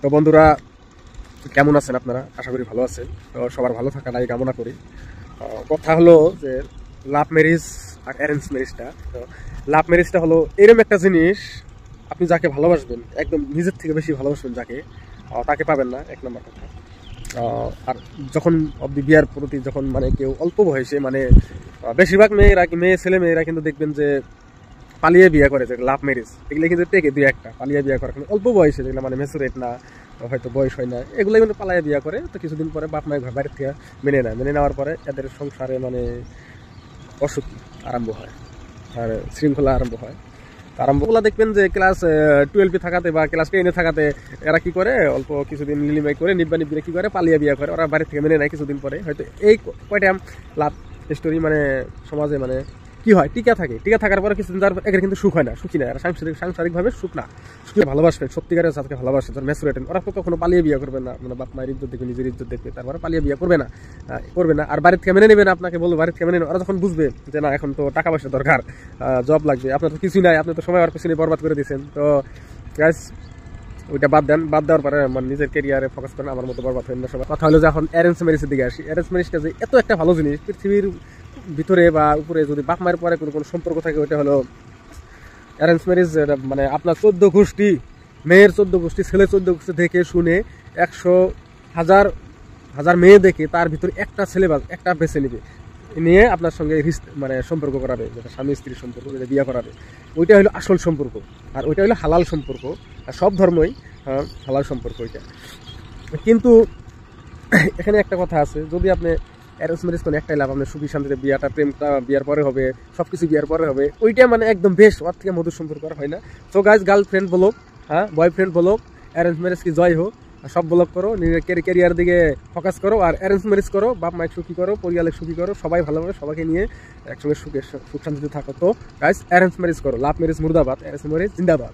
তো বন্ধুরা, কেমন আছেন আপনারা? আশা করি ভালো আছেন। তো সবার ভালো থাকাটাই কামনা করি। কথা হলো যে লাভ ম্যারেজ আর অ্যারেঞ্জ ম্যারেজটা। তো লাভ ম্যারেজটা হলো এরকম একটা জিনিস, আপনি যাকে ভালোবাসবেন, একদম নিজের থেকে বেশি ভালোবাসবেন যাকে, তাকে পাবেন না, এক নম্বর কথা। আর যখন অব্দি বিয়ার প্রতি যখন মানে কেউ অল্প বয়সে মানে বেশিরভাগ ছেলে মেয়েরা কিন্তু দেখবেন যে পালিয়ে বিয়ে করে, যে লাভ ম্যারেজ, এগুলো কিন্তু টেকে দুই একটা পালিয়ে বিয়ে করে, অল্প বয়সে যেগুলো মানে ম্যাচুরেট না, হয়তো বয়স হয় না, এগুলো কিন্তু পালিয়ে বিয়ে করে। তো কিছুদিন পরে বাপ মায়ের বাইরের থেকে মেনে নেয়, মেনে নেওয়ার পরে এদের সংসারে মানে অসুখী আরম্ভ হয় আর শৃঙ্খলা আরম্ভ হয়। আরম্ভগুলো দেখবেন যে ক্লাস 12 থাকাতে বা ক্লাস 10 থাকাতে এরা কি করে, অল্প কিছুদিন লিলিমাই করে নিব্বা নিব্বিরে কি করে পালিয়ে বিয়ে করে, ওরা বাড়ির থেকে মেনে নেয় কিছুদিন পরে। হয়তো এই কয়টা লাভ স্টোরি মানে সমাজে মানে কি হয়, টিকা থাকে, টিকা থাকার পরে কিছুদিন তার এদের কিন্তু সুখ হয় না, সুখী না, এরা সাংসারিকভাবে সুখ না। সুখে ভালোবাসবেন, সত্যিকারের সাথে ভালোবাসেন, যারা ম্যাচুরেটেন, ওরা তো কখনো পালিয়ে বিয়ে করবে না, মানে বাপ মায়ের ইজ্জত দেখবে, নিজের ইজ্জত দেখবে, তারপরে পালিয়ে বিয়ে করবে না, আর বাড়ির থেকে মেনে নেবে না, আপনাকে বলবো বাড়ির থেকে মেনে নেবে। ওরা যখন বুঝবে যে না, এখন তো টাকা পয়সা দরকার, জব লাগবে, আপনার তো কিছুই নাই, আপনি তো সময় আর পিছনে বরবাদ করে দিয়েছেন। তো গাইস, ওইটা বাদ দেন, বাদ দেওয়ার পরে মানে নিজের ক্যারিয়ারে ফোকাস করেন, আমার মতো বরবাদ হবেন না সবাই। কথা হলো যে এখন অ্যারেঞ্জ ম্যারেজের দিকে আসি। অ্যারেঞ্জ ম্যারেজটা যে এত একটা ভালো জিনিস, পৃথিবীর ভিতরে বা উপরে যদি বাপ মায়ের পরে কোনো সম্পর্ক থাকে, ওইটা হলো অ্যারেঞ্জ ম্যারেজ। মানে আপনার 14 গোষ্ঠী, মেয়ের 14 গোষ্ঠী, ছেলে 14 গোষ্ঠী দেখে শুনে 100,000 মেয়ে দেখে তার ভিতরে একটা ছেলে বা একটা বেছে নিবে, নিয়ে আপনার সঙ্গে মানে সম্পর্ক করাবে, যেটা স্বামী স্ত্রীর সম্পর্ক, যেটা বিয়ে করাবে, ওইটা হলো আসল সম্পর্ক। আর ওইটা হলো হালাল সম্পর্ক। আর সব ধর্মই হালাল সম্পর্ক ওইটা। কিন্তু এখানে একটা কথা আছে, যদি আপনি অ্যারেঞ্জ ম্যারেজ করেন, একটাই লাভ, আপনার সুখী শান্তিতে বিয়াটা, প্রেমটা বিয়ার পরে হবে, সবকিছু বিয়ার পরে হবে, ওইটা মানে একদম বেশ, ওর থেকে মধুর সম্পর্ক আর হয় না। তো গাইজ, গার্লফ্রেন্ড বলো, বয়ফ্রেন্ড বলো, অ্যারেঞ্জ ম্যারেজ কি জয় হোক, সব ব্লক করো, নিজের ক্যারিয়ার দিকে ফোকাস করো, আর অ্যারেঞ্জ ম্যারেজ করো, বাপ মায়ের সুখী করো, পরিবারের সুখী করো, সবাই ভালোভাবে সবাইকে নিয়ে একসঙ্গে সুখ শান্তিতে থাকো। তো গাইজ, অ্যারেঞ্জ ম্যারেজ করো, লাভ ম্যারেজ মুর্দাবাদ, অ্যারেঞ্জ ম্যারেজ জিন্দাবাদ।